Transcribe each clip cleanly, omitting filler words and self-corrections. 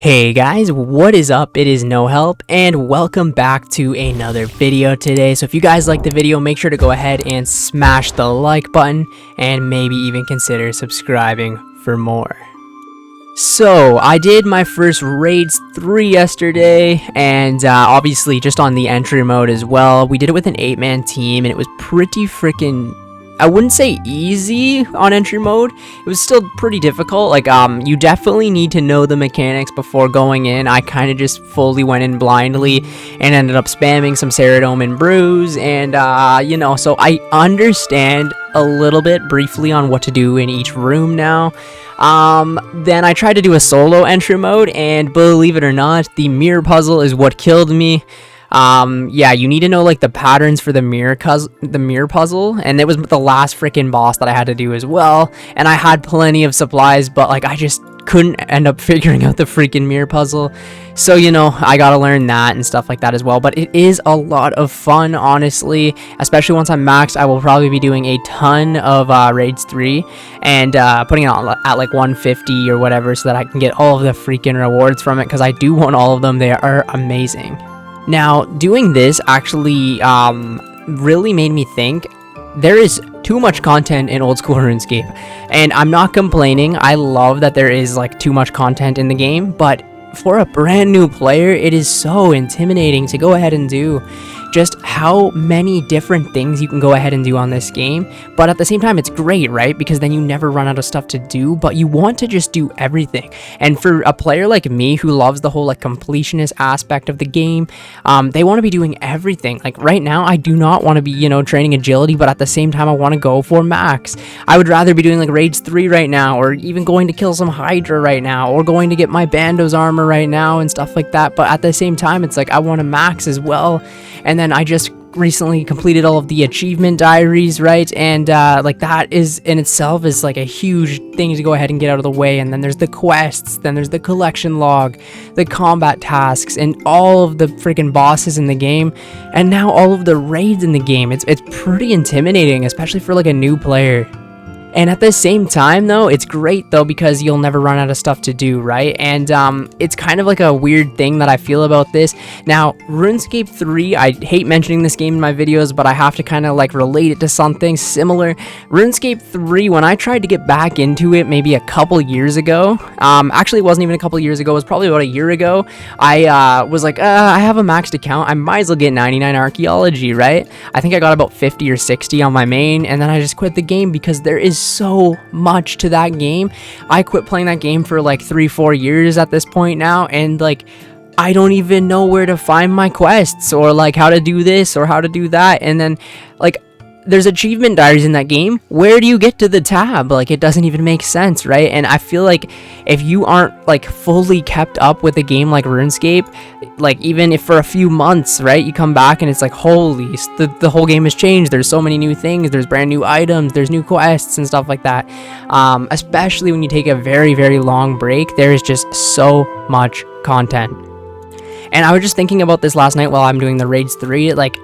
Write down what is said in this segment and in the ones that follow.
Hey guys, what is up? It is No Help and welcome back to another video today. So if you guys like the video, make sure to go ahead and smash the like button and maybe even consider subscribing for more. So I did my first Raids 3 yesterday, and obviously just on the entry mode as well. We did it with an 8-man team and it was pretty freaking, I wouldn't say easy on entry mode. It was still pretty difficult. Like, you definitely need to know the mechanics before going in. I kind of just fully went in blindly and ended up spamming some Ceridome and Brews, and so I understand a little bit briefly on what to do in each room now. Then I tried to do a solo entry mode, and believe it or not, the mirror puzzle is what killed me. Yeah, you need to know like the patterns for the mirror puzzle, and it was the last freaking boss that I had to do as well. And I had plenty of supplies, but like I just couldn't end up figuring out the freaking mirror puzzle. So I gotta learn that and stuff like that as well. But it is a lot of fun, honestly. Especially once I'm maxed, I will probably be doing a ton of Raids 3 and putting it on at like 150 or whatever, so that I can get all of the freaking rewards from it, because I do want all of them. They are amazing. Now, doing this actually really made me think there is too much content in old school RuneScape, and I'm not complaining. I love that there is like too much content in the game, but for a brand new player, it is so intimidating to go ahead and do just how many different things you can go ahead and do on this game. But at the same time, it's great, right? Because then you never run out of stuff to do, but you want to just do everything. And for a player like me who loves the whole like completionist aspect of the game, they want to be doing everything. Like right now, I do not want to be, training agility, but at the same time, I want to go for max. I would rather be doing like Raids 3 right now, or even going to kill some Hydra right now, or going to get my Bando's armor right now and stuff like that. But at the same time, it's like I want to max as well. And then I just recently completed all of the achievement diaries, right? And like that is in itself is like a huge thing to go ahead and get out of the way. And then there's the quests, then there's the collection log, the combat tasks, and all of the freaking bosses in the game, and now all of the raids in the game. It's pretty intimidating, especially for like a new player. And at the same time, though, it's great, though, because you'll never run out of stuff to do, right? And it's kind of like a weird thing that I feel about this. Now, RuneScape 3, I hate mentioning this game in my videos, but I have to kind of like relate it to something similar. RuneScape 3, when I tried to get back into it maybe a couple years ago, actually it wasn't even a couple years ago, it was probably about a year ago, I was like, I have a maxed account, I might as well get 99 archaeology, right? I think I got about 50 or 60 on my main, and then I just quit the game because there is so much to that game. I quit playing that game for like 3-4 years at this point now, and like I don't even know where to find my quests, or like how to do this or how to do that. And then like there's achievement diaries in that game. Where do you get to the tab? Like it doesn't even make sense, right? And I feel like if you aren't like fully kept up with a game like RuneScape, like even if for a few months, right, you come back and it's like, holy, the whole game has changed. There's so many new things, there's brand new items, there's new quests and stuff like that. Especially when you take a very, very long break, there is just so much content. And I was just thinking about this last night while I'm doing the Raids 3, like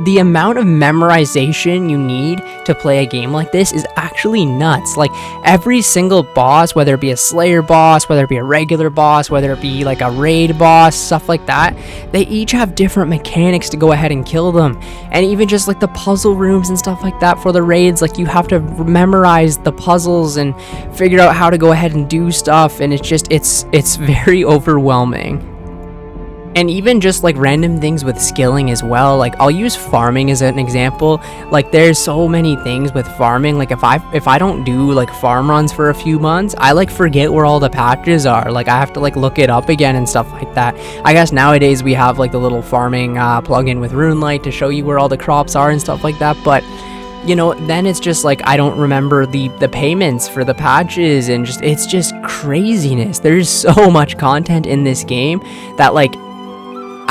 the amount of memorization you need to play a game like this is actually nuts. Like every single boss, whether it be a Slayer boss, whether it be a regular boss, whether it be like a raid boss, stuff like that, they each have different mechanics to go ahead and kill them. And even just like the puzzle rooms and stuff like that for the raids, like you have to memorize the puzzles and figure out how to go ahead and do stuff, and it's very overwhelming. And even just like random things with skilling as well. Like I'll use farming as an example. Like there's so many things with farming. Like if I don't do like farm runs for a few months, I like forget where all the patches are. Like I have to like look it up again and stuff like that. I guess nowadays we have like the little farming plugin with RuneLight to show you where all the crops are and stuff like that. But then it's just like I don't remember the payments for the patches, and it's just craziness. There's so much content in this game that like,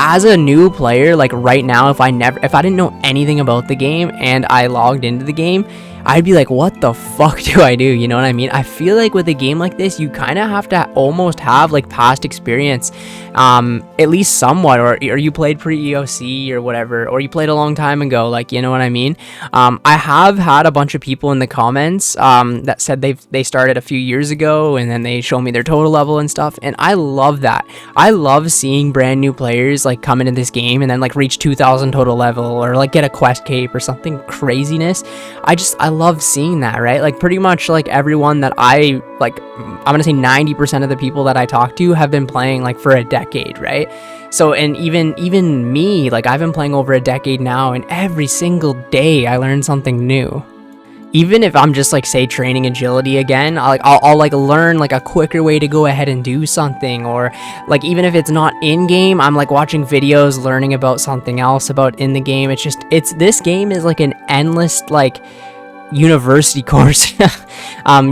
as a new player, like right now, if I didn't know anything about the game and I logged into the game, I'd be like, what the fuck do I do? You know what I mean? I feel like with a game like this, you kind of have to almost have like past experience, at least somewhat, or you played pre-EOC or whatever, or you played a long time ago, like, you know what I mean? I have had a bunch of people in the comments that said they started a few years ago, and then they show me their total level and stuff, and I love that. I love seeing brand new players like come into this game and then like reach 2,000 total level, or like get a quest cape or something craziness. I love seeing that, right? Like pretty much like everyone that I'm gonna say 90% of the people that I talk to have been playing like for a decade, right? So, and even me, like I've been playing over a decade now, and every single day I learn something new. Even if I'm just like, say, training agility again, I'll like learn like a quicker way to go ahead and do something, or like even if it's not in game, I'm like watching videos learning about something else about in the game. This game is like an endless like university course.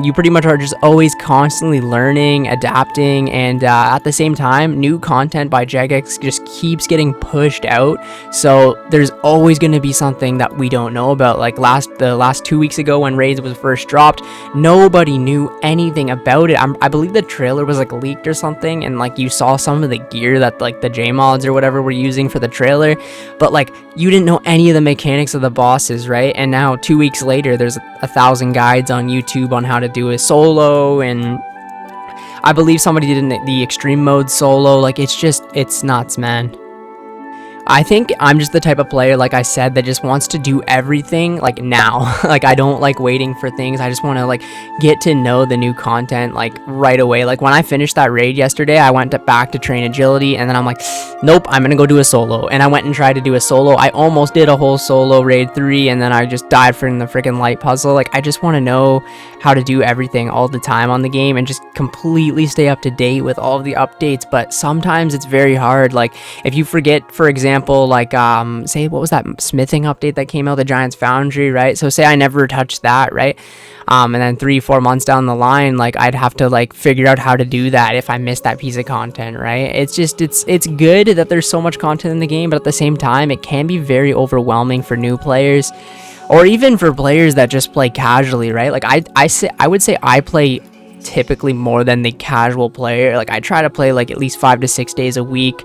You pretty much are just always constantly learning, adapting, and at the same time, new content by Jagex just keeps getting pushed out, so there's always going to be something that we don't know about. Like the last 2 weeks ago when Raids was first dropped, nobody knew anything about it. I believe the trailer was like leaked or something, and like you saw some of the gear that like the J-mods or whatever were using for the trailer, but like you didn't know any of the mechanics of the bosses, right? And now 2 weeks later, there's 1,000 guides on YouTube on how to do a solo, and I believe somebody did the extreme mode solo. Like it's nuts, man. I think I'm just the type of player, like I said, that just wants to do everything like now. Like I don't like waiting for things. I just want to like get to know the new content like right away. Like when I finished that raid yesterday, I went back to train agility, and then I'm like, nope, I'm gonna go do a solo. And I went and tried to do a solo. I almost did a whole solo raid 3, and then I just died from the freaking light puzzle. Like I just want to know how to do everything all the time on the game and just completely stay up to date with all of the updates. But sometimes it's very hard. Like if you forget, for example, like say, what was that smithing update that came out, the Giants Foundry, right? So say I never touched that, right? And then 3-4 months down the line, like I'd have to like figure out how to do that if I missed that piece of content, right? It's just it's good that there's so much content in the game, but at the same time it can be very overwhelming for new players, or even for players that just play casually, right? Like I would say I play typically more than the casual player. Like I try to play like at least 5 to 6 days a week,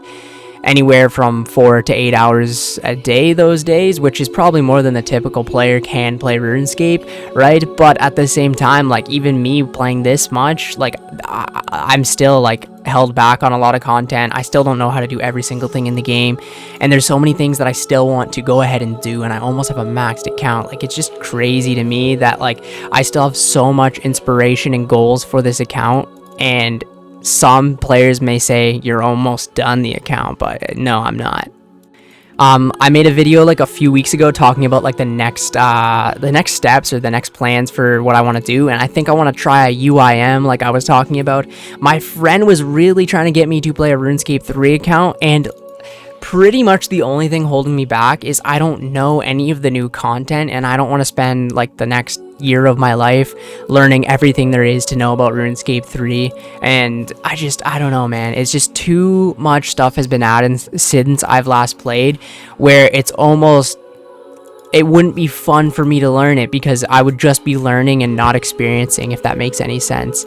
anywhere from 4 to 8 hours a day those days, which is probably more than the typical player can play RuneScape, right? But at the same time, like even me playing this much, like I'm still like held back on a lot of content. I still don't know how to do every single thing in the game, and there's so many things that I still want to go ahead and do, and I almost have a maxed account. Like it's just crazy to me that like I still have so much inspiration and goals for this account, and some players may say you're almost done the account, but no, I'm not. I made a video like a few weeks ago talking about like the next steps or the next plans for what I want to do, and I think I want to try a UIM like I was talking about. My friend was really trying to get me to play a RuneScape 3 account, and pretty much the only thing holding me back is I don't know any of the new content, and I don't want to spend like the next year of my life learning everything there is to know about RuneScape 3. And I don't know, man. It's just too much stuff has been added since I've last played, where it wouldn't be fun for me to learn it, because I would just be learning and not experiencing, if that makes any sense.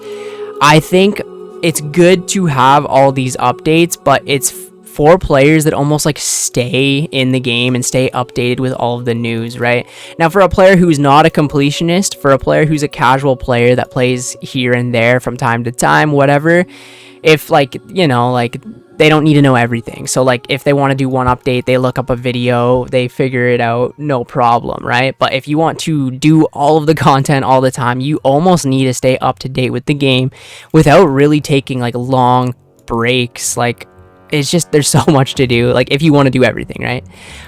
I think it's good to have all these updates, but it's for players that almost like stay in the game and stay updated with all of the news, right? Now, for a player who's not a completionist, for a player who's a casual player that plays here and there from time to time, whatever, if like, you know, like they don't need to know everything. So like if they want to do one update, they look up a video, they figure it out, no problem, right? But if you want to do all of the content all the time, you almost need to stay up to date with the game without really taking like long breaks. Like it's just, there's so much to do, like if you want to do everything, right?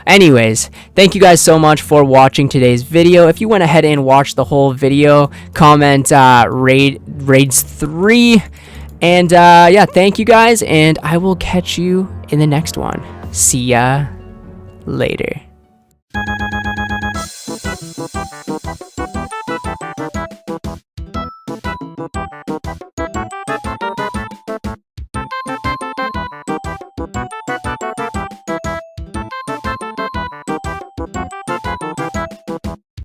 Anyways, thank you guys so much for watching today's video. If you went ahead and watched the whole video, comment raids 3, and yeah, thank you guys, and I will catch you in the next one. See ya later.